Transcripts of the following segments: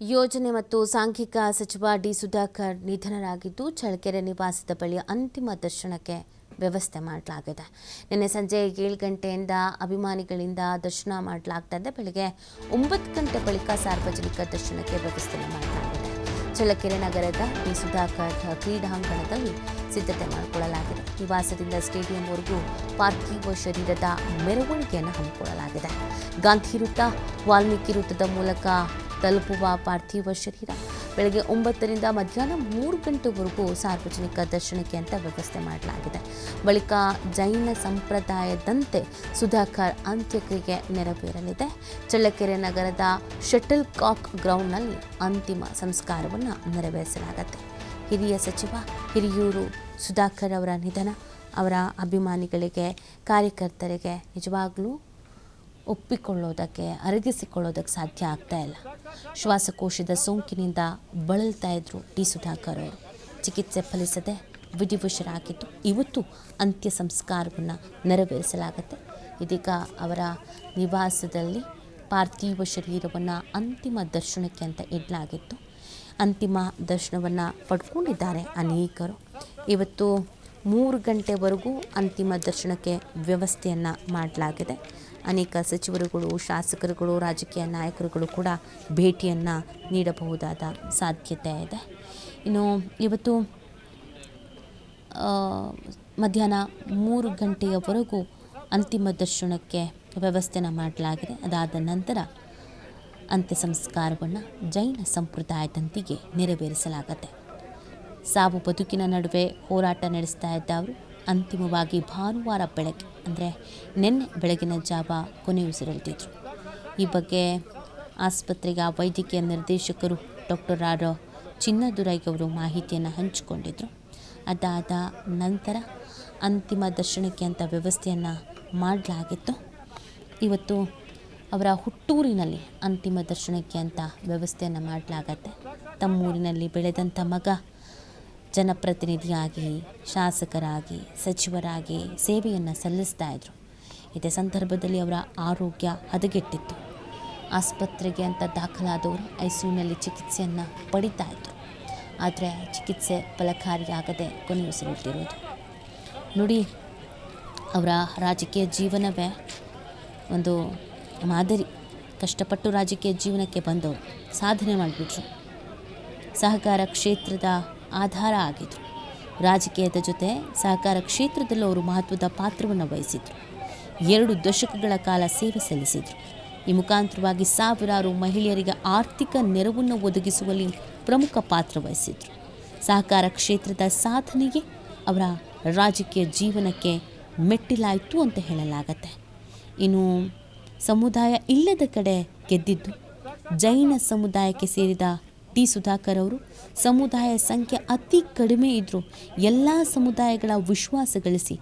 ಯೋಜನೆ ಮತ್ತು ಸಾಂಖ್ಯಿಕ ಸಚಿವ ಡಿ ಸುಧಾಕರ್ ನಿಧನರಾಗಿದ್ದು ಚಳ್ಳಕೆರೆ ನಿವಾಸದ ಬಳಿ ಅಂತಿಮ ದರ್ಶನಕ್ಕೆ ವ್ಯವಸ್ಥೆ ಮಾಡಲಾಗಿದೆ. ನಿನ್ನೆ ಸಂಜೆ 7 ಗಂಟೆಯಿಂದ ಅಭಿಮಾನಿಗಳಿಂದ ದರ್ಶನ ಮಾಡಲಾಗ್ತಾ ಇದೆ. ಬೆಳಗ್ಗೆ 9 ಗಂಟೆ ಬಳಿಕ ಸಾರ್ವಜನಿಕ ದರ್ಶನಕ್ಕೆ ವ್ಯವಸ್ಥೆ ಮಾಡಲಾಗಿದೆ. ಚಳ್ಳಕೆರೆ ನಗರದ ಡಿ ಸುಧಾಕರ್ ಕ್ರೀಡಾಂಗಣದಲ್ಲಿ ಸಿದ್ಧತೆ ಮಾಡಿಕೊಳ್ಳಲಾಗಿದೆ. ನಿವಾಸದಿಂದ ಸ್ಟೇಡಿಯಂವರೆಗೂ ಪಾರ್ಥಿವ ಶರೀರದ ಮೆರವಣಿಗೆಯನ್ನು ಹಮ್ಮಿಕೊಳ್ಳಲಾಗಿದೆ. ಗಾಂಧಿ ವೃತ್ತ, ವಾಲ್ಮೀಕಿ ವೃತ್ತದ ಮೂಲಕ ತಲುಪುವ ಪಾರ್ಥಿವ ಶರೀರ ಬೆಳಗ್ಗೆ 9ರಿಂದ ಮಧ್ಯಾಹ್ನ 3 ಗಂಟೆವರೆಗೂ ಸಾರ್ವಜನಿಕ ದರ್ಶನಕ್ಕೆ ಅಂತ ವ್ಯವಸ್ಥೆ ಮಾಡಲಾಗಿದೆ. ಬಳಿಕ ಜೈನ ಸಂಪ್ರದಾಯದಂತೆ ಸುಧಾಕರ್ ಅಂತ್ಯಕ್ರಿಯೆ ನೆರವೇರಲಿದೆ. ಚಳ್ಳಕೆರೆ ನಗರದ ಶಟಲ್ ಕಾಕ್ ಗ್ರೌಂಡ್ನಲ್ಲಿ ಅಂತಿಮ ಸಂಸ್ಕಾರವನ್ನು ನೆರವೇರಿಸಲಾಗುತ್ತೆ. ಹಿರಿಯ ಸಚಿವ ಹಿರಿಯೂರು ಸುಧಾಕರ್ ಅವರ ನಿಧನ ಅವರ ಅಭಿಮಾನಿಗಳಿಗೆ, ಕಾರ್ಯಕರ್ತರಿಗೆ ನಿಜವಾಗ್ಲೂ ಒಪ್ಪಿಕೊಳ್ಳೋದಕ್ಕೆ, ಅರಗಿಸಿಕೊಳ್ಳೋದಕ್ಕೆ ಸಾಧ್ಯ ಆಗ್ತಾ ಇಲ್ಲ. ಶ್ವಾಸಕೋಶದ ಸೋಂಕಿನಿಂದ ಬಳಲ್ತಾ ಇದ್ರು ಡಿ ಸುಧಾಕರ್ ಅವರು. ಚಿಕಿತ್ಸೆ ಫಲಿಸದೆ ವಿಧಿವಶರಾಗಿದ್ದು ಇವತ್ತು ಅಂತ್ಯ ಸಂಸ್ಕಾರವನ್ನು ನೆರವೇರಿಸಲಾಗುತ್ತೆ. ಇದೀಗ ಅವರ ನಿವಾಸದಲ್ಲಿ ಪಾರ್ಥಿವ ಶರೀರವನ್ನು ಅಂತಿಮ ದರ್ಶನಕ್ಕೆ ಅಂತ ಇಡಲಾಗಿತ್ತು. ಅಂತಿಮ ದರ್ಶನವನ್ನು ಪಡ್ಕೊಂಡಿದ್ದಾರೆ ಅನೇಕರು. ಇವತ್ತು 3 ಗಂಟೆವರೆಗೂ ಅಂತಿಮ ದರ್ಶನಕ್ಕೆ ವ್ಯವಸ್ಥೆಯನ್ನು ಮಾಡಲಾಗಿದೆ. ಅನೇಕ ಸಚಿವರುಗಳು, ಶಾಸಕರುಗಳು, ರಾಜಕೀಯ ನಾಯಕರುಗಳು ಕೂಡ ಭೇಟಿಯನ್ನು ನೀಡಬಹುದಾದ ಸಾಧ್ಯತೆ ಇದೆ. ಇನ್ನು ಇವತ್ತು ಮಧ್ಯಾಹ್ನ 3 ಗಂಟೆಯವರೆಗೂ ಅಂತಿಮ ದರ್ಶನಕ್ಕೆ ವ್ಯವಸ್ಥೆಯನ್ನು ಮಾಡಲಾಗಿದೆ. ಅದಾದ ನಂತರ ಅಂತ್ಯ ಸಂಸ್ಕಾರವನ್ನು ಜೈನ ಸಂಪ್ರದಾಯದಂತೆಯೇ ನೆರವೇರಿಸಲಾಗುತ್ತೆ. ಸಾವು ಬದುಕಿನ ನಡುವೆ ಹೋರಾಟ ನಡೆಸ್ತಾ ಇದ್ದ ಅವರು ಅಂತಿಮವಾಗಿ ಭಾನುವಾರ ಬೆಳಗ್ಗೆ ಅಂದರೆ ನಿನ್ನೆ ಬೆಳಗಿನ ಜಾವ ಕೊನೆಯುಸಿರೆಳೆದಿದ್ರು. ಈ ಬಗ್ಗೆ ಆಸ್ಪತ್ರೆಯ ವೈದ್ಯಕೀಯ ನಿರ್ದೇಶಕರು ಡಾಕ್ಟರ್ ಆರ್ ಚಿನ್ನದುರೈ ಅವರು ಮಾಹಿತಿಯನ್ನು ಹಂಚಿಕೊಂಡಿದ್ದರು. ಅದಾದ ನಂತರ ಅಂತಿಮ ದರ್ಶನಕ್ಕೆ ಅಂತ ವ್ಯವಸ್ಥೆಯನ್ನು ಮಾಡಲಾಗಿತ್ತು. ಇವತ್ತು ಅವರ ಹುಟ್ಟೂರಿನಲ್ಲಿ ಅಂತಿಮ ದರ್ಶನಕ್ಕೆ ಅಂತ ವ್ಯವಸ್ಥೆಯನ್ನು ಮಾಡಲಾಗತ್ತೆ. ತಮ್ಮೂರಿನಲ್ಲಿ ಬೆಳೆದಂಥ ಮಗ ಜನಪ್ರತಿನಿಧಿಯಾಗಿ, ಶಾಸಕರಾಗಿ, ಸಚಿವರಾಗಿ ಸೇವೆಯನ್ನು ಸಲ್ಲಿಸ್ತಾ ಇದ್ರು. ಇದೇ ಸಂದರ್ಭದಲ್ಲಿ ಅವರ ಆರೋಗ್ಯ ಹದಗೆಟ್ಟಿತ್ತು. ಆಸ್ಪತ್ರೆಗೆ ಅಂತ ದಾಖಲಾದವರು ಐಸಿಯುನಲ್ಲಿ ಚಿಕಿತ್ಸೆಯನ್ನು ಪಡಿತಾ ಇದ್ರು. ಆದರೆ ಚಿಕಿತ್ಸೆ ಫಲಕಾರಿಯಾಗದೆ ಕೊನೆಯುಸಿರೆಳೆದಿರೋದು ನೋಡಿ. ಅವರ ರಾಜಕೀಯ ಜೀವನವೇ ಒಂದು ಮಾದರಿ. ಕಷ್ಟಪಟ್ಟು ರಾಜಕೀಯ ಜೀವನಕ್ಕೆ ಬಂದವರು ಸಾಧನೆ ಮಾಡಿಬಿಟ್ರು. ಸಹಕಾರ ಕ್ಷೇತ್ರದ ಆಧಾರ ಆಗಿದ್ರು. ರಾಜಕೀಯದ ಜೊತೆ ಸಹಕಾರ ಕ್ಷೇತ್ರದಲ್ಲೂ ಅವರು ಮಹತ್ವದ ಪಾತ್ರವನ್ನು ವಹಿಸಿದರು. 2 ದಶಕಗಳ ಕಾಲ ಸೇವೆ ಸಲ್ಲಿಸಿದರು. ಈ ಮುಖಾಂತರವಾಗಿ ಸಾವಿರಾರು ಮಹಿಳೆಯರಿಗೆ ಆರ್ಥಿಕ ನೆರವನ್ನು ಒದಗಿಸುವಲ್ಲಿ ಪ್ರಮುಖ ಪಾತ್ರ ವಹಿಸಿದರು. ಸಹಕಾರ ಕ್ಷೇತ್ರದ ಸಾಧನೆಗೆ ಅವರ ರಾಜಕೀಯ ಜೀವನಕ್ಕೆ ಮೆಟ್ಟಿಲಾಯಿತು ಅಂತ ಹೇಳಲಾಗತ್ತೆ. ಇನ್ನು ಸಮುದಾಯ ಇಲ್ಲದ ಕಡೆ ಗೆದ್ದಿದ್ದು ಜೈನ ಸಮುದಾಯಕ್ಕೆ ಸೇರಿದ ಡಿ ಸುಧಾಕರ್ ಅವರು. ಸಮುದಾಯ ಸಂಖ್ಯೆ ಅತಿ ಕಡಿಮೆ ಇದ್ದರೂ ಎಲ್ಲ ಸಮುದಾಯಗಳ ವಿಶ್ವಾಸ ಗಳಿಸಿ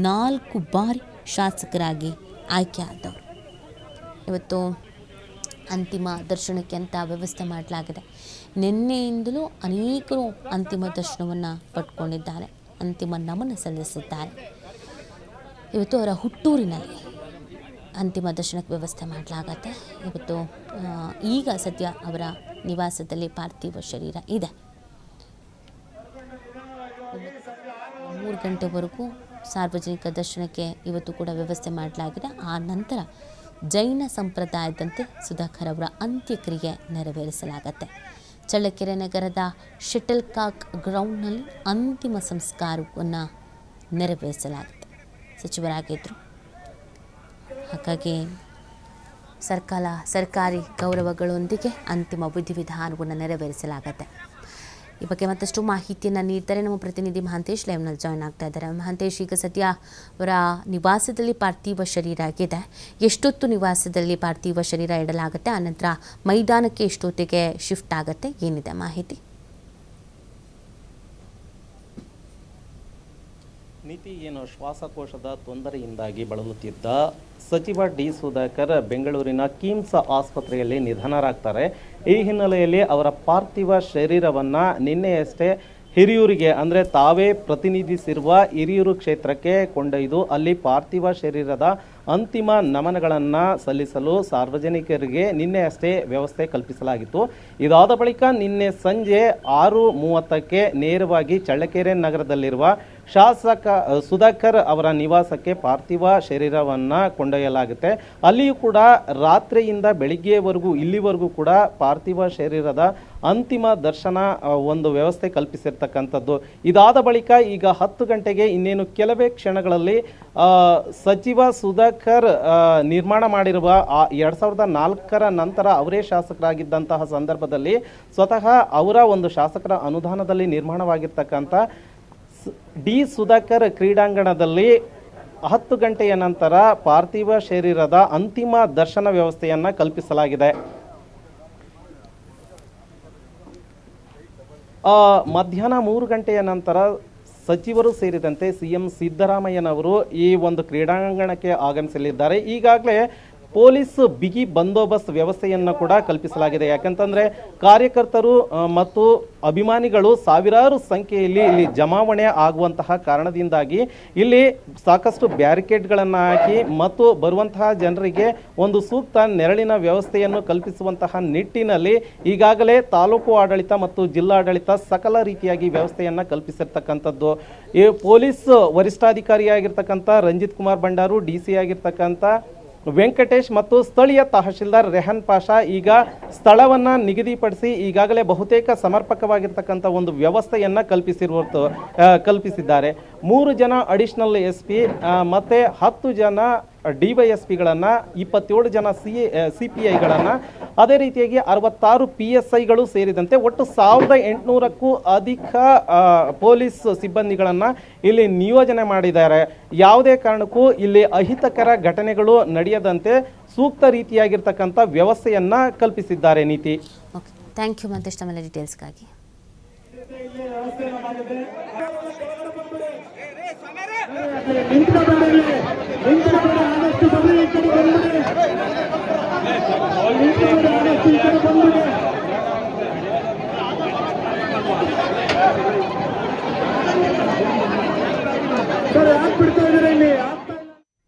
4 ಬಾರಿ ಶಾಸಕರಾಗಿ ಆಯ್ಕೆಯಾದವರು. ಇವತ್ತು ಅಂತಿಮ ದರ್ಶನಕ್ಕೆ ಅಂತ ವ್ಯವಸ್ಥೆ ಮಾಡಲಾಗಿದೆ. ನಿನ್ನೆಯಿಂದಲೂ ಅನೇಕರು ಅಂತಿಮ ದರ್ಶನವನ್ನು ಪಡ್ಕೊಂಡಿದ್ದಾರೆ, ಅಂತಿಮ ನಮನ ಸಲ್ಲಿಸಿದ್ದಾರೆ. ಇವತ್ತು ಅವರ ಹುಟ್ಟೂರಿನಲ್ಲಿ ಅಂತಿಮ ದರ್ಶನಕ್ಕೆ ವ್ಯವಸ್ಥೆ ಮಾಡಲಾಗತ್ತೆ. ಇವತ್ತು ಈಗ ಸದ್ಯ ಅವರ ನಿವಾಸದಲ್ಲಿ ಪಾರ್ಥಿವ ಶರೀರ ಇದೆ. 3 ಗಂಟೆವರೆಗೂ ಸಾರ್ವಜನಿಕ ದರ್ಶನಕ್ಕೆ ಇವತ್ತು ಕೂಡ ವ್ಯವಸ್ಥೆ ಮಾಡಲಾಗಿದೆ. ಆ ನಂತರ ಜೈನ ಸಂಪ್ರದಾಯದಂತೆ ಸುಧಾಕರ್ ಅವರ ಅಂತ್ಯಕ್ರಿಯೆ ನೆರವೇರಿಸಲಾಗತ್ತೆ. ಚಳ್ಳಕೆರೆ ನಗರದ ಶಟಲ್ ಕಾಕ್ ಗ್ರೌಂಡ್ನಲ್ಲಿ ಅಂತಿಮ ಸಂಸ್ಕಾರವನ್ನು ನೆರವೇರಿಸಲಾಗುತ್ತೆ. ಸಚಿವರಾಗಿದ್ದರು, ಹಾಗಾಗಿ ಸರ್ಕಾರಿ ಗೌರವಗಳೊಂದಿಗೆ ಅಂತಿಮ ವಿಧಿವಿಧಾನವನ್ನು ನೆರವೇರಿಸಲಾಗುತ್ತೆ. ಈ ಬಗ್ಗೆ ಮತ್ತಷ್ಟು ಮಾಹಿತಿಯನ್ನು ನೀಡ್ತಾರೆ ನಮ್ಮ ಪ್ರತಿನಿಧಿ ಮಹಾಂತೇಶ್. ಲೈವ್ನಲ್ಲಿ ಜಾಯ್ನ್ ಆಗ್ತಾ ಇದ್ದಾರೆ. ಮಹಾಂತೇಶ್, ಈಗ ಸದ್ಯ ಅವರ ನಿವಾಸದಲ್ಲಿ ಪಾರ್ಥಿವ ಶರೀರ ಆಗಿದೆ. ಎಷ್ಟೊತ್ತು ನಿವಾಸದಲ್ಲಿ ಪಾರ್ಥಿವ ಶರೀರ ಇಡಲಾಗುತ್ತೆ? ಆನಂತರ ಮೈದಾನಕ್ಕೆ ಎಷ್ಟೊತ್ತಿಗೆ ಶಿಫ್ಟ್ ಆಗುತ್ತೆ? ಏನಿದೆ ಮಾಹಿತಿ? ನೀತಿ ಏನು ಶ್ವಾಸಕೋಶದ ತೊಂದರೆಯಿಂದಾಗಿ ಬಳಲುತ್ತಿದ್ದ ಸಚಿವ ಡಿ ಸುಧಾಕರ್ ಬೆಂಗಳೂರಿನ ಕಿಮ್ಸ್ ಆಸ್ಪತ್ರೆಯಲ್ಲಿ ನಿಧನರಾಗ್ತಾರೆ. ಈ ಹಿನ್ನೆಲೆಯಲ್ಲಿ ಅವರ ಪಾರ್ಥಿವ ಶರೀರವನ್ನು ನಿನ್ನೆಯಷ್ಟೇ ಹಿರಿಯೂರಿಗೆ ಅಂದರೆ ತಾವೇ ಪ್ರತಿನಿಧಿಸಿರುವ ಹಿರಿಯೂರು ಕ್ಷೇತ್ರಕ್ಕೆ ಕೊಂಡೊಯ್ದು ಅಲ್ಲಿ ಪಾರ್ಥಿವ ಶರೀರದ ಅಂತಿಮ ನಮನಗಳನ್ನು ಸಲ್ಲಿಸಲು ಸಾರ್ವಜನಿಕರಿಗೆ ನಿನ್ನೆ ಅಷ್ಟೇ ವ್ಯವಸ್ಥೆ ಕಲ್ಪಿಸಲಾಗಿತ್ತು. ಇದಾದ ಬಳಿಕ ನಿನ್ನೆ ಸಂಜೆ 6:30ಕ್ಕೆ ನೇರವಾಗಿ ಚಳ್ಳಕೆರೆ ನಗರದಲ್ಲಿರುವ ಶಾಸಕ ಸುಧಾಕರ್ ಅವರ ನಿವಾಸಕ್ಕೆ ಪಾರ್ಥಿವ ಶರೀರವನ್ನು ಕೊಂಡೊಯ್ಯಲಾಗುತ್ತೆ. ಅಲ್ಲಿಯೂ ಕೂಡ ರಾತ್ರಿಯಿಂದ ಬೆಳಿಗ್ಗೆವರೆಗೂ ಇಲ್ಲಿವರೆಗೂ ಕೂಡ ಪಾರ್ಥಿವ ಶರೀರದ ಅಂತಿಮ ದರ್ಶನ ಒಂದು ವ್ಯವಸ್ಥೆ ಕಲ್ಪಿಸಿರ್ತಕ್ಕಂಥದ್ದು. ಇದಾದ ಬಳಿಕ ಈಗ 10 ಗಂಟೆಗೆ ಇನ್ನೇನು ಕೆಲವೇ ಕ್ಷಣಗಳಲ್ಲಿ ಸಚಿವ ಸುಧಾಕರ್ ನಿರ್ಮಾಣ ಮಾಡಿರುವ 2004ರ ನಂತರ ಅವರೇ ಶಾಸಕರಾಗಿದ್ದಂತಹ ಸಂದರ್ಭದಲ್ಲಿ ಸ್ವತಃ ಅವರ ಒಂದು ಶಾಸಕರ ಅನುದಾನದಲ್ಲಿ ನಿರ್ಮಾಣವಾಗಿರ್ತಕ್ಕಂಥ ಡಿ ಸುಧಾಕರ್ ಕ್ರೀಡಾಂಗಣದಲ್ಲಿ 10 ಗಂಟೆಯ ನಂತರ ಪಾರ್ಥಿವ ಶರೀರದ ಅಂತಿಮ ದರ್ಶನ ವ್ಯವಸ್ಥೆಯನ್ನು ಕಲ್ಪಿಸಲಾಗಿದೆ. ಮಧ್ಯಾಹ್ನ 3 ಗಂಟೆಯ ನಂತರ ಸಚಿವರು ಸೇರಿದಂತೆ CM ಸಿದ್ದರಾಮಯ್ಯನವರು ಈ ಒಂದು ಕ್ರೀಡಾಂಗಣಕ್ಕೆ ಆಗಮಿಸಲಿದ್ದಾರೆ. ಈಗಾಗಲೇ ಪೊಲೀಸ್ ಬಿಗಿ ಬಂದೋಬಸ್ತ್ ವ್ಯವಸ್ಥೆಯನ್ನು ಕೂಡ ಕಲ್ಪಿಸಲಾಗಿದೆ. ಯಾಕಂತಂದರೆ ಕಾರ್ಯಕರ್ತರು ಮತ್ತು ಅಭಿಮಾನಿಗಳು ಸಾವಿರಾರು ಸಂಖ್ಯೆಯಲ್ಲಿ ಇಲ್ಲಿ ಜಮಾವಣೆ ಆಗುವಂತಹ ಕಾರಣದಿಂದಾಗಿ ಇಲ್ಲಿ ಸಾಕಷ್ಟು ಬ್ಯಾರಿಕೇಡ್ಗಳನ್ನು ಹಾಕಿ ಮತ್ತು ಬರುವಂತಹ ಜನರಿಗೆ ಒಂದು ಸೂಕ್ತ ನೆರಳಿನ ವ್ಯವಸ್ಥೆಯನ್ನು ಕಲ್ಪಿಸುವಂತಹ ನಿಟ್ಟಿನಲ್ಲಿ ಈಗಾಗಲೇ ತಾಲೂಕು ಆಡಳಿತ ಮತ್ತು ಜಿಲ್ಲಾಡಳಿತ ಸಕಲ ರೀತಿಯಾಗಿ ವ್ಯವಸ್ಥೆಯನ್ನು ಕಲ್ಪಿಸಿರ್ತಕ್ಕಂಥದ್ದು. ಈ ಪೊಲೀಸ್ ವರಿಷ್ಠಾಧಿಕಾರಿಯಾಗಿರ್ತಕ್ಕಂಥ ರಂಜಿತ್ ಕುಮಾರ್ ಭಂಡಾರು, DC ಆಗಿರ್ತಕ್ಕಂಥ ವೆಂಕಟೇಶ್ ಮತ್ತು ಸ್ಥಳೀಯ ತಹಶೀಲ್ದಾರ್ ರೆಹನ್ ಪಾಷಾ ಈಗ ಸ್ಥಳವನ್ನು ನಿಗದಿಪಡಿಸಿ ಈಗಾಗಲೇ ಬಹುತೇಕ ಸಮರ್ಪಕವಾಗಿರ್ತಕ್ಕಂಥ ಒಂದು ವ್ಯವಸ್ಥೆಯನ್ನು ಕಲ್ಪಿಸಿದ್ದಾರೆ. 3 ಜನ ಅಡಿಷನಲ್ SP ಮತ್ತು 10 ಜನ DYSPಗಳನ್ನು, 27 ಜನ CPIಗಳನ್ನು, ಅದೇ ರೀತಿಯಾಗಿ 66 PSIಗಳು ಸೇರಿದಂತೆ ಒಟ್ಟು 1800ಕ್ಕೂ ಅಧಿಕ ಪೊಲೀಸ್ ಸಿಬ್ಬಂದಿಗಳನ್ನು ಇಲ್ಲಿ ನಿಯೋಜನೆ ಮಾಡಿದ್ದಾರೆ. ಯಾವುದೇ ಕಾರಣಕ್ಕೂ ಇಲ್ಲಿ ಅಹಿತಕರ ಘಟನೆಗಳು ನಡೆಯದಂತೆ ಸೂಕ್ತ ರೀತಿಯಾಗಿರ್ತಕ್ಕಂಥ ವ್ಯವಸ್ಥೆಯನ್ನು ಕಲ್ಪಿಸಿದ್ದಾರೆ. ನೀತಿ. ಓಕೆ, ಥ್ಯಾಂಕ್ ಯು ಮಂತೇಶ್, ತಮ್ಮೆಲ್ಲ ಡೀಟೇಲ್ಸ್ಗಾಗಿ.